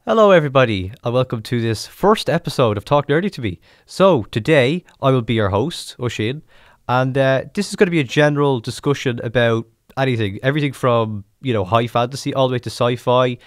Hello, everybody, and welcome to this first episode of Talk Nerdy to Me. So, today I will be your host, Oshin, and this is going to be a general discussion about everything from, high fantasy all the way to sci fi,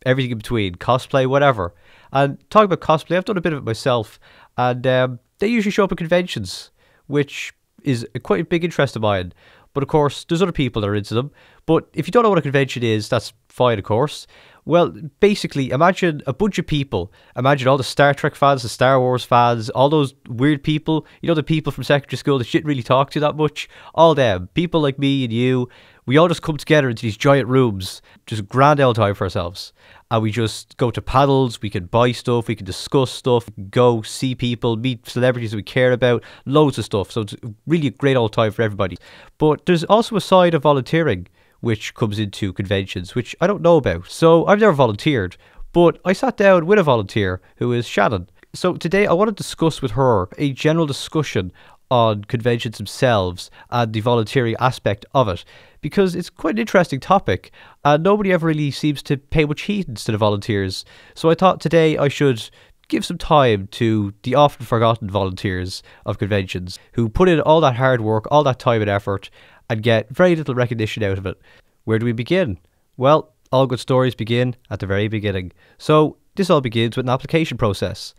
everything in between, cosplay, whatever. And talking about cosplay, I've done a bit of it myself, and they usually show up at conventions, which is quite a big interest of mine. But of course, there's other people that are into them. But if you don't know what a convention is, that's fine, of course. Well, basically, imagine a bunch of people. Imagine all the Star Trek fans, the Star Wars fans, all those weird people. You know, the people from secondary school that you didn't really talk to that much. All them. People like me and you. We all just come together into these giant rooms. Just grand old time for ourselves. And we just go to panels. We can buy stuff. We can discuss stuff. We can go see people, meet celebrities we care about. Loads of stuff. So it's really a great old time for everybody. But there's also a side of volunteering which comes into conventions, which I don't know about. So I've never volunteered, but I sat down with a volunteer who is Shannon. So today I want to discuss with her a general discussion on conventions themselves and the volunteering aspect of it, because it's quite an interesting topic and nobody ever really seems to pay much heed to the volunteers. So I thought today I should give some time to the often forgotten volunteers of conventions who put in all that hard work, all that time and effort, and get very little recognition out of it. Where do we begin? Well, all good stories begin at the very beginning. So, this all begins with an application process.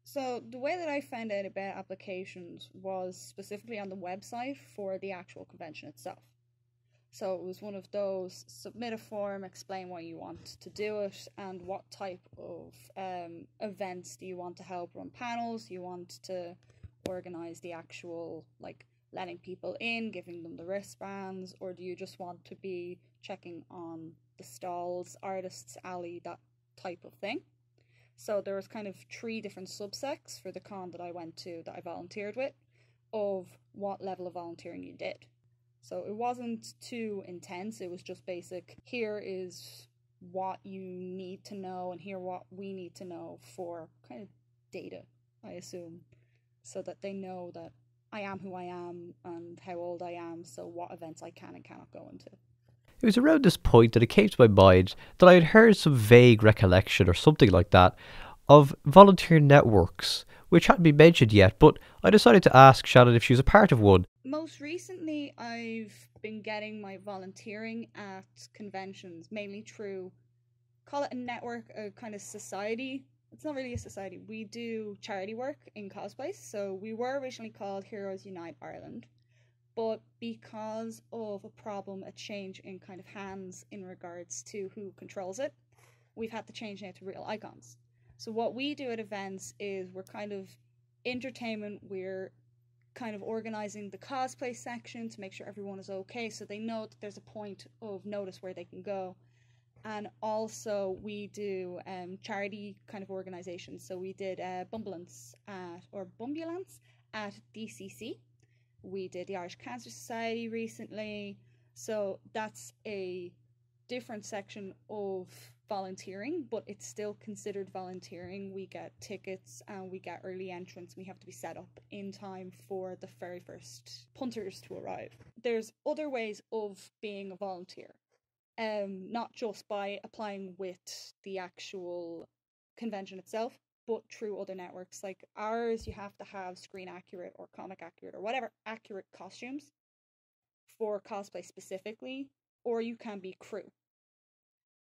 So the way that I found out about applications was specifically on the website for the actual convention itself. So it was one of those submit a form, explain why you want to do it, and what type of events do you want to help run panels, you want to organize the actual, like, letting people in, giving them the wristbands, or do you just want to be checking on the stalls, artists alley, that type of thing. So there was kind of three different subsects for the con that I went to that I volunteered with of what level of volunteering you did. So it wasn't too intense. It was just basic. Here is what you need to know, and here what we need to know for kind of data, I assume, so that they know that I am who I am and how old I am, so what events I can and cannot go into. It was around this point that it came to my mind that I had heard some vague recollection or something like that of volunteer networks, which hadn't been mentioned yet, but I decided to ask Shannon if she was a part of one. Most recently, I've been getting my volunteering at conventions, mainly through, call it a network, a kind of society. It's not really a society. We do charity work in cosplay. So we were originally called Heroes Unite Ireland, but because of a problem, a change in kind of hands in regards to who controls it, we've had to change now to Real Icons. So what we do at events is we're kind of entertainment. We're kind of organizing the cosplay section to make sure everyone is okay, so they know that there's a point of notice where they can go. And also we do charity kind of organizations. So we did Bumbulance at DCC. We did the Irish Cancer Society recently. So that's a different section of volunteering, but it's still considered volunteering. We get tickets and we get early entrance. We have to be set up in time for the very first punters to arrive. There's other ways of being a volunteer, not just by applying with the actual convention itself, but through other networks. Like ours, you have to have screen accurate or comic accurate or whatever accurate costumes for cosplay specifically, or you can be crew.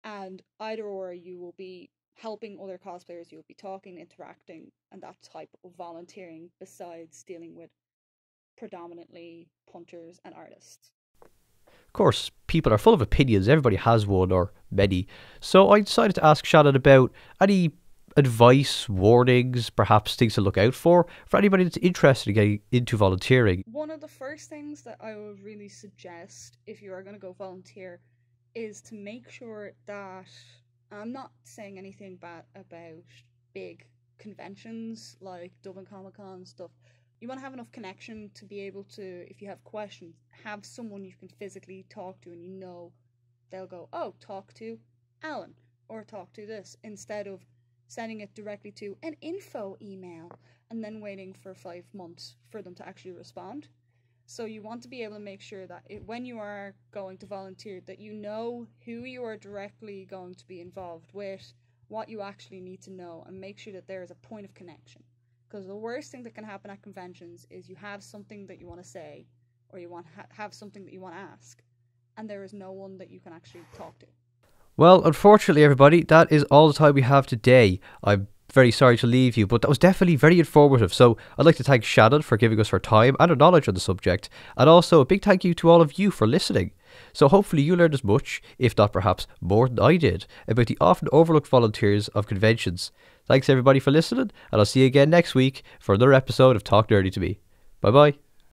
And either or, you will be helping other cosplayers, you'll be talking, interacting, and that type of volunteering besides dealing with predominantly punters and artists. Of course, people are full of opinions, everybody has one or many, so I decided to ask Shannon about any advice, warnings, perhaps things to look out for anybody that's interested in getting into volunteering. One of the first things that I would really suggest if you are going to go volunteer is to make sure that, I'm not saying anything bad about big conventions like Dublin Comic Con stuff. You want to have enough connection to be able to, if you have questions, have someone you can physically talk to, and you know they'll go, oh, talk to Alan or talk to this, instead of sending it directly to an info email and then waiting for 5 months for them to actually respond. So you want to be able to make sure that when you are going to volunteer, that you know who you are directly going to be involved with, what you actually need to know and make sure that there is a point of connection. Because the worst thing that can happen at conventions is you have something that you want to say, or you want have something that you want to ask, and there is no one that you can actually talk to. Well, unfortunately, everybody, that is all the time we have today. I'm very sorry to leave you, but that was definitely very informative. So I'd like to thank Shannon for giving us her time and her knowledge on the subject, and also a big thank you to all of you for listening. So hopefully you learned as much, if not perhaps more than I did, about the often overlooked volunteers of conventions. Thanks everybody for listening, and I'll see you again next week for another episode of Talk Nerdy to Me. Bye bye.